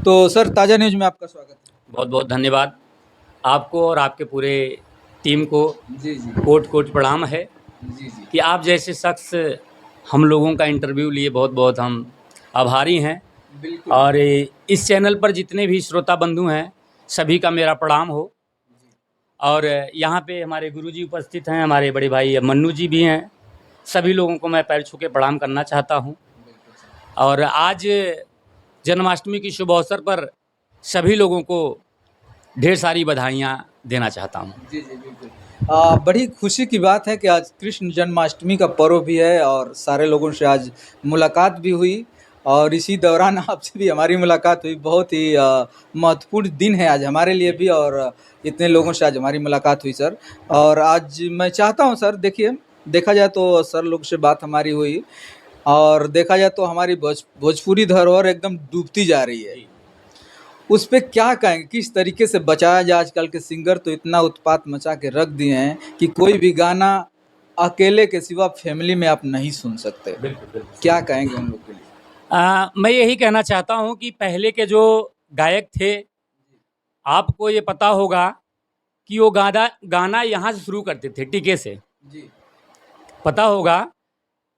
तो सर, ताज़ा न्यूज़ में आपका स्वागत है। बहुत बहुत धन्यवाद आपको और आपके पूरे टीम को जी, जी। कोटि कोटि प्रणाम है जी, जी। कि आप जैसे शख्स हम लोगों का इंटरव्यू लिए बहुत बहुत हम आभारी हैं। बिल्कुल। और इस चैनल पर जितने भी श्रोता बंधु हैं सभी का मेरा प्रणाम हो। और यहाँ पे हमारे गुरुजी उपस्थित हैं, हमारे बड़े भाई मन्नू जी भी हैं। सभी लोगों को मैं पैर छू के प्रणाम करना चाहता हूँ। और आज जन्माष्टमी की शुभ अवसर पर सभी लोगों को ढेर सारी बधाइयाँ देना चाहता हूँ। जी, जी, बिल्कुल। बड़ी खुशी की बात है कि आज कृष्ण जन्माष्टमी का पर्व भी है और सारे लोगों से आज मुलाकात भी हुई और इसी दौरान आपसे भी हमारी मुलाकात हुई। बहुत ही महत्वपूर्ण दिन है आज हमारे लिए भी और इतने लोगों से आज हमारी मुलाकात हुई सर। और आज मैं चाहता हूँ सर, देखिए, देखा जाए तो सर लोग से बात हमारी हुई और देखा जाए तो हमारी भोजपुरी धरोहर एकदम डूबती जा रही है। उस पे क्या कहेंगे, किस तरीके से बचाया जाए? आजकल के सिंगर तो इतना उत्पात मचा के रख दिए हैं कि कोई भी गाना अकेले के सिवा फैमिली में आप नहीं सुन सकते। बिल्कुल बिल्कुल। क्या कहेंगे उन लोग के लिए? मैं यही कहना चाहता हूँ कि पहले के जो गायक थे, आपको ये पता होगा कि वो गाना गाना यहाँ से शुरू करते थे, टीके से। जी। पता होगा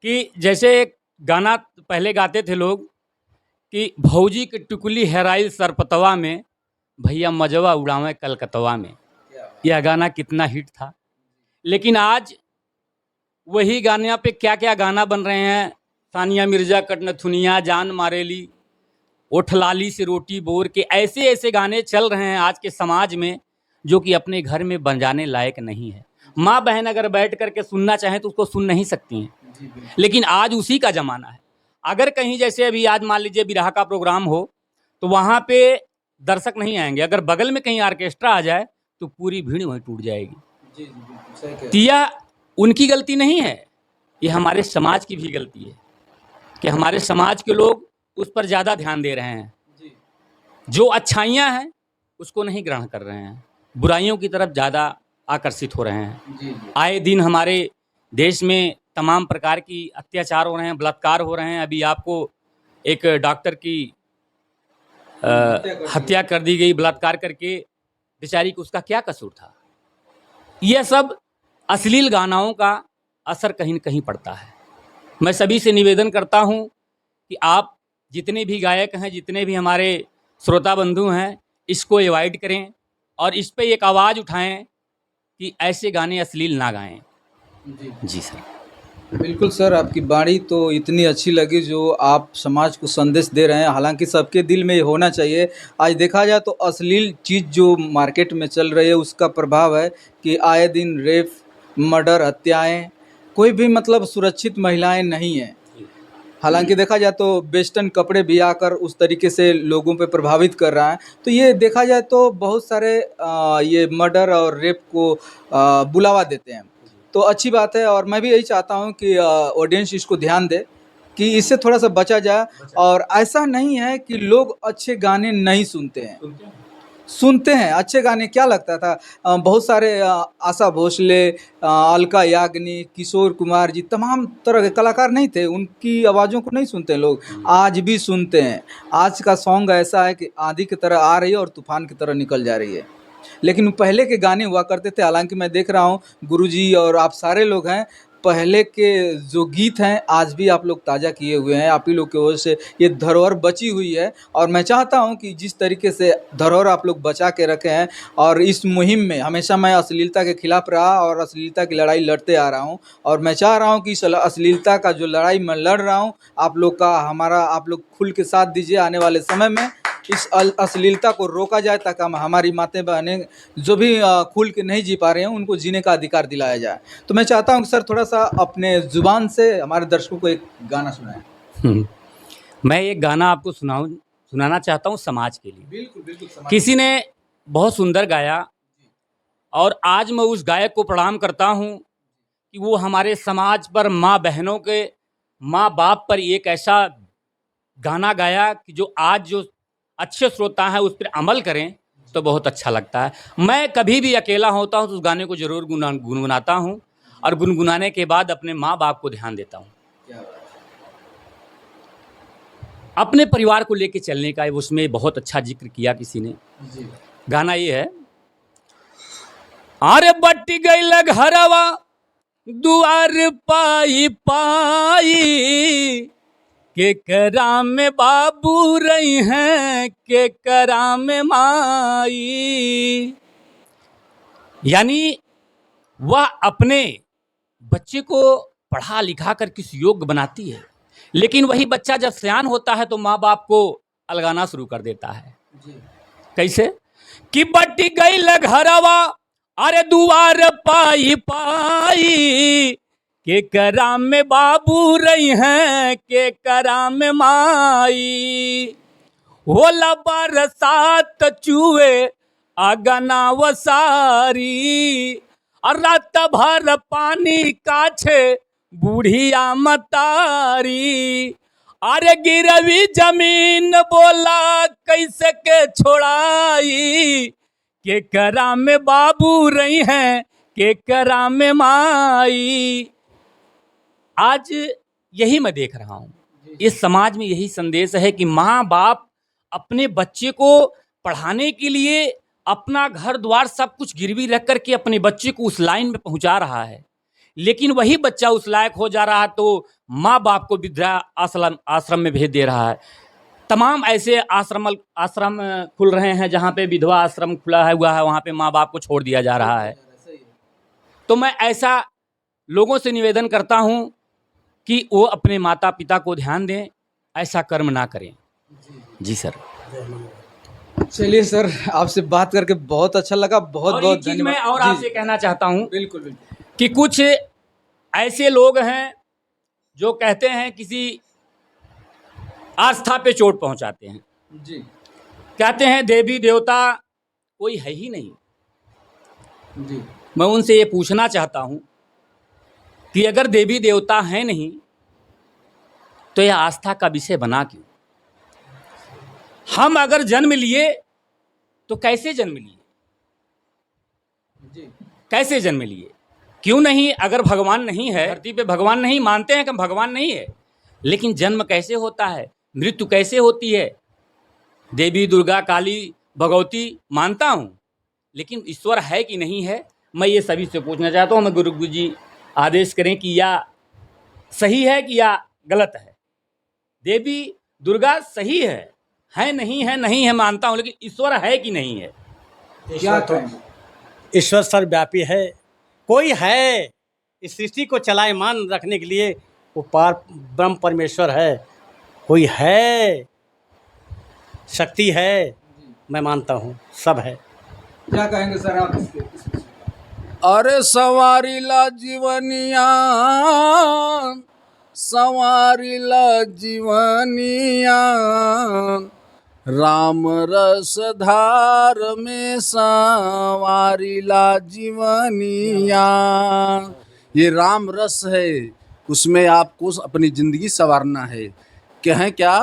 कि जैसे एक गाना पहले गाते थे लोग कि भौजी की टुकली हेराइल सरपतवा में, भैया मजवा उड़ावे कलकतवा में। यह गाना कितना हिट था। लेकिन आज वही गाने पे क्या क्या गाना बन रहे हैं। सानिया मिर्जा कटनथुनिया जान मारेली, ओठलाली से रोटी बोर के, ऐसे ऐसे गाने चल रहे हैं आज के समाज में जो कि अपने घर में बजाने लायक नहीं है। माँ बहन अगर बैठ करके सुनना चाहें तो उसको सुन नहीं सकती हैं। लेकिन आज उसी का ज़माना है। अगर कहीं जैसे अभी आज मान लीजिए बिरहा का प्रोग्राम हो तो वहाँ पे दर्शक नहीं आएंगे। अगर बगल में कहीं ऑर्केस्ट्रा आ जाए तो पूरी भीड़ वहीं टूट जाएगी। जी, जी, बिल्कुल सही कह रहे हैं। तो यह उनकी गलती नहीं है, ये हमारे समाज की भी गलती है कि हमारे समाज के लोग उस पर ज़्यादा ध्यान दे रहे हैं। जी, जो अच्छाइयाँ हैं उसको नहीं ग्रहण कर रहे हैं, बुराइयों की तरफ ज़्यादा आकर्षित हो रहे हैं। जी, जी। आए दिन हमारे देश में तमाम प्रकार की अत्याचार हो रहे हैं, बलात्कार हो रहे हैं। अभी आपको एक डॉक्टर की हत्या कर दी गई बलात्कार करके, बेचारी को, उसका क्या कसूर था। यह सब अश्लील गानाओं का असर कहीं न कहीं पड़ता है। मैं सभी से निवेदन करता हूं कि आप जितने भी गायक हैं, जितने भी हमारे श्रोता बंधु हैं, इसको अवॉइड करें और इस पे एक आवाज़ उठाएं कि ऐसे गाने अश्लील ना गाएं। जी। जी सर। बिल्कुल सर, आपकी वाणी तो इतनी अच्छी लगी जो आप समाज को संदेश दे रहे हैं। हालाँकि सबके दिल में ये होना चाहिए। आज देखा जाए तो अश्लील चीज़ जो मार्केट में चल रही है उसका प्रभाव है कि आए दिन रेप, मर्डर, हत्याएँ, कोई भी मतलब सुरक्षित महिलाएँ नहीं हैं। हालाँकि देखा जाए तो वेस्टर्न कपड़े भी आकर उस तरीके से लोगों पे प्रभावित कर रहा है। तो ये देखा जाए तो बहुत सारे ये मर्डर और रेप को बुलावा देते हैं। तो अच्छी बात है और मैं भी यही चाहता हूँ कि ऑडियंस इसको ध्यान दे कि इससे थोड़ा-सा बचा जाए। और ऐसा नहीं है कि लोग अच्छे गाने नहीं सुनते हैं। सुनते हैं, अच्छे गाने। क्या लगता था बहुत सारे आशा भोसले, अलका याग्निक, किशोर कुमार जी, तमाम तरह के कलाकार नहीं थे, उनकी आवाज़ों को नहीं सुनते लोग, आज भी सुनते हैं। आज का सॉन्ग ऐसा है कि आंधी की तरह आ रही है और तूफान की तरह निकल जा रही है। लेकिन पहले के गाने हुआ करते थे। हालाँकि मैं देख रहा हूँ गुरुजी और आप सारे लोग हैं, पहले के जो गीत हैं आज भी आप लोग ताज़ा किए हुए हैं। आप ही लोग की वजह से ये धरोहर बची हुई है और मैं चाहता हूँ कि जिस तरीके से धरोहर आप लोग बचा के रखे हैं और इस मुहिम में हमेशा मैं अश्लीलता के खिलाफ रहा और अश्लीलता की लड़ाई लड़ते आ रहा हूँ और मैं चाह रहा हूँ कि इस अश्लीलता का जो लड़ाई मैं लड़ रहा हूँ, आप लोग का हमारा आप लोग खुल के साथ दीजिए। आने वाले समय में इस अश्लीलता को रोका जाए ताकि हम हमारी मातें बहनें जो भी खुल के नहीं जी पा रहे हैं उनको जीने का अधिकार दिलाया जाए। तो मैं चाहता हूँ कि सर थोड़ा-सा अपने ज़ुबान से हमारे दर्शकों को एक गाना सुनाएँ। मैं एक गाना आपको सुनाना चाहता हूँ समाज के लिए। बिल्कुल, बिल्कुल समाज किसी ने बहुत सुंदर गाया और आज मैं उस गायक को प्रणाम करता हूँ कि वो हमारे समाज पर, माँ बहनों के, माँ बाप पर एक ऐसा गाना गाया कि जो आज जो अच्छे श्रोता हैं उस पर अमल करें तो बहुत अच्छा लगता है। मैं कभी भी अकेला होता हूँ तो उस गाने को ज़रूर गुनगुनाता हूँ और गुनगुनाने के बाद अपने माँ बाप को ध्यान देता हूँ। क्या बात है। अपने परिवार को लेके चलने का उसमें बहुत अच्छा जिक्र किया किसी ने। जी गाना ये है, अरे बट्टी गई घरवा दुआर पाई पाई, के कराम में बाबू रही हैं, के कराम में माई। यानी वह अपने बच्चे को पढ़ा लिखा कर किस योग्य बनाती है, लेकिन वही बच्चा जब सयान होता है तो माँ बाप को अलगाना शुरू कर देता है। जी कैसे कि बट्टी गई घरवा अरे दुआर पाई पाई, के कराम में बाबू रही हैं, के कराम में माई। होला बरसात चूहे अगना वसारी, और रात भर पानी काछे बूढ़िया मतारी। अरे गिरवी जमीन बोला कैसे के छोड़ाई, के करा में बाबू रही हैं, के करा में माई। आज यही मैं देख रहा हूँ, इस समाज में यही संदेश है कि माँ बाप अपने बच्चे को पढ़ाने के लिए अपना घर द्वार सब कुछ गिरवी रख करके अपने बच्चे को उस लाइन में पहुंचा रहा है, लेकिन वही बच्चा उस लायक हो जा रहा है तो माँ बाप को वृद्धा आश्रम में भेज दे रहा है। तमाम ऐसे आश्रम खुल रहे हैं जहाँ पे विधवा आश्रम खुला हुआ है, वहाँ पे माँ बाप को छोड़ दिया जा रहा है। तो मैं ऐसा लोगों से निवेदन करता हूँ कि वो अपने माता पिता को ध्यान दें, ऐसा कर्म ना करें। जी सर। चलिए सर, आपसे बात करके बहुत अच्छा लगा, बहुत और बहुत एक चीज धन्यवाद। मैं और जी, आपसे कहना चाहता हूँ बिल्कुल बिल्कुल। कि कुछ ऐसे लोग हैं जो कहते हैं किसी आस्था पे चोट पहुंचाते हैं, जी कहते हैं देवी देवता कोई है ही नहीं। जी मैं उनसे ये पूछना चाहता हूं कि अगर देवी देवता हैं नहीं तो यह आस्था का विषय बना क्यों? हम अगर जन्म लिए तो कैसे जन्म लिए? जी कैसे जन्म लिए? क्यों नहीं? अगर भगवान नहीं है धरती पे, भगवान नहीं, मानते हैं कि भगवान नहीं है, लेकिन जन्म कैसे होता है, मृत्यु कैसे होती है? देवी दुर्गा काली भगवती मानता हूँ, लेकिन ईश्वर है कि नहीं है, मैं ये सभी से पूछना चाहता हूँ। मैं गुरु जी आदेश करें कि या सही है कि या गलत है। देवी दुर्गा सही है नहीं है, नहीं है मानता हूँ, लेकिन ईश्वर है कि नहीं है? क्या कहेंगे? ईश्वर सर्वव्यापी है, कोई है इस सृष्टि को चलायमान रखने के लिए, वो पार ब्रह्म परमेश्वर है, कोई है, शक्ति है, मैं मानता हूँ सब है। क्या कहेंगे सर आप इसके? अरे सवारीला जीवनिया, सवारीला जीवनिया, राम रस धार में सवारीला जीवनिया। ये राम रस है, उसमें आपको अपनी ज़िंदगी संवारना है। कहें क्या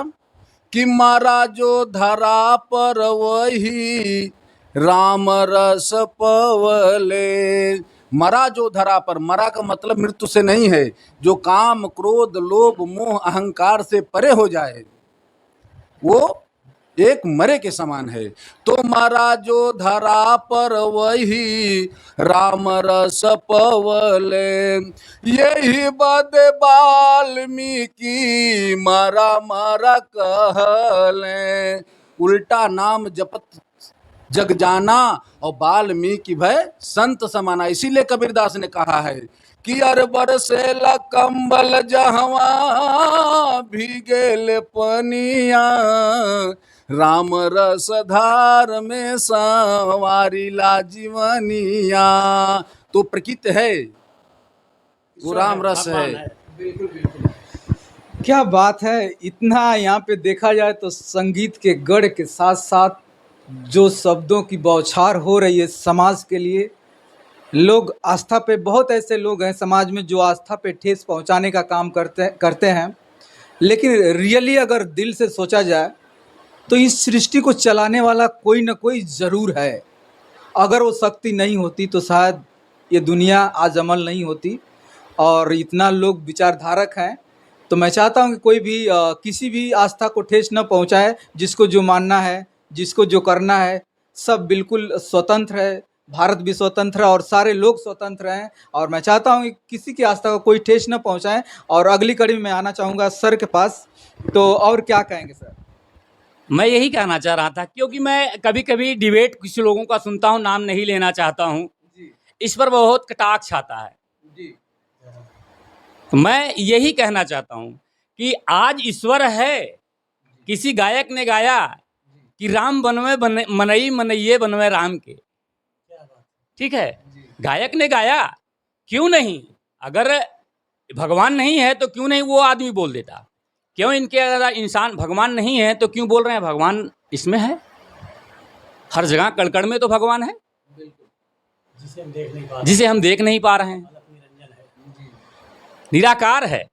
कि मारा जो धरा पर वही राम रस पवले। मरा जो धरा पर, मरा का मतलब मृत्यु से नहीं है, जो काम क्रोध लोभ मोह अहंकार से परे हो जाए वो एक मरे के समान है। तो मरा जो धरा पर वही राम रस पवले, यही बद वाल्मीकि मरा मरा कहले। उल्टा नाम जपत जग जाना और वाल्मीकि भय संत समाना। इसीलिए कबीरदास ने कहा है कि अरबर से कंबल जहवा भीगेल पनिया, राम रस धार में संवारीला जीवनिया। तो प्रकृति है, वो राम रस है। बिल्कुल बिल्कुल। क्या बात है! इतना यहाँ पे देखा जाए तो संगीत के गढ़ के साथ साथ जो शब्दों की बौछार हो रही है समाज के लिए, लोग आस्था पे, बहुत ऐसे लोग हैं समाज में जो आस्था पे ठेस पहुंचाने का काम करते हैं, लेकिन रियली अगर दिल से सोचा जाए तो इस सृष्टि को चलाने वाला कोई ना कोई ज़रूर है। अगर वो शक्ति नहीं होती तो शायद ये दुनिया आज अमल नहीं होती। और इतना लोग विचारधारक हैं तो मैं चाहता हूँ कि कोई भी किसी भी आस्था को ठेस न पहुँचाए, जिसको जो मानना है, जिसको जो करना है, सब बिल्कुल स्वतंत्र है। भारत भी स्वतंत्र है और सारे लोग स्वतंत्र हैं और मैं चाहता हूँ कि किसी की आस्था को कोई ठेस न पहुँचाए। और अगली कड़ी में मैं आना चाहूँगा सर के पास, तो और क्या कहेंगे सर? मैं यही कहना चाह रहा था, क्योंकि मैं कभी-कभी डिबेट कुछ लोगों का सुनता हूँ, नाम नहीं लेना चाहता हूँ, जी, इस पर बहुत कटाक्ष आता है। जी, तो मैं यही कहना चाहता हूँ कि आज ईश्वर है। किसी गायक ने गाया कि राम बनवे मनई मनइये बनवे राम के, ठीक है, गायक ने गाया, क्यों नहीं? अगर भगवान नहीं है तो क्यों नहीं वो आदमी बोल देता? क्यों इनके अगर इंसान भगवान नहीं है तो क्यों बोल रहे हैं भगवान इसमें है? हर जगह कण-कण में तो भगवान है, जिसे हम देख नहीं पा रहे, जिसे हम देख नहीं पा रहे हैं। निरंजन है। निराकार है,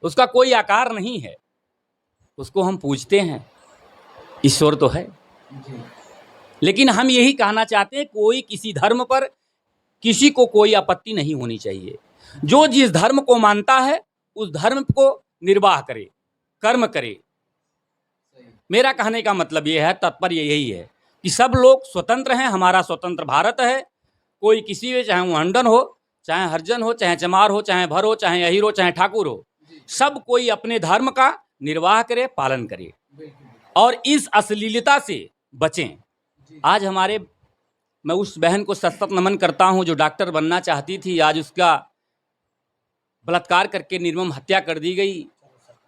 उसका कोई आकार नहीं है, उसको हम पूजते हैं, ईश्वर तो है। लेकिन हम यही कहना चाहते हैं, कोई किसी धर्म पर किसी को कोई आपत्ति नहीं होनी चाहिए। जो जिस धर्म को मानता है उस धर्म को निर्वाह करे, कर्म करे। मेरा कहने का मतलब ये है, तात्पर्य यही है कि सब लोग स्वतंत्र हैं। हमारा स्वतंत्र भारत है। कोई किसी में, चाहे वो हंडन हो, चाहे हरिजन हो, चाहे चमार हो, चाहे भर हो, चाहे अहीर हो, चाहे ठाकुर हो, सब कोई अपने धर्म का निर्वाह करे, पालन करे और इस अश्लीलता से बचें। आज हमारे, मैं उस बहन को सशक्त नमन करता हूँ जो डॉक्टर बनना चाहती थी, आज उसका बलात्कार करके निर्मम हत्या कर दी गई।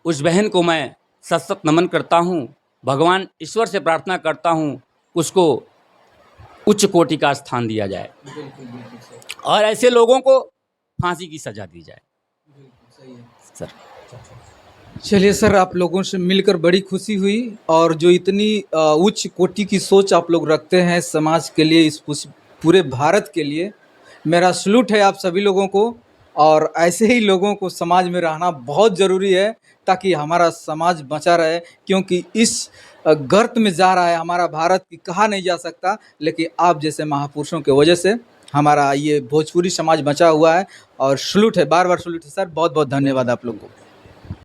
उस बहन को मैं सशक्त नमन करता हूँ। भगवान ईश्वर से प्रार्थना करता हूँ उसको उच्च कोटि का स्थान दिया जाए और ऐसे लोगों को फांसी की सजा दी जाए। सर, चलिए सर, आप लोगों से मिलकर बड़ी खुशी हुई और जो इतनी उच्च कोटि की सोच आप लोग रखते हैं समाज के लिए, इस पूरे भारत के लिए, मेरा सलूट है आप सभी लोगों को। और ऐसे ही लोगों को समाज में रहना बहुत ज़रूरी है ताकि हमारा समाज बचा रहे, क्योंकि इस गर्त में जा रहा है हमारा भारत की, कहा नहीं जा सकता, लेकिन आप जैसे महापुरुषों की वजह से हमारा ये भोजपुरी समाज बचा हुआ है। और सलूट है, बार बार सलूट है सर, बहुत बहुत धन्यवाद आप लोग को।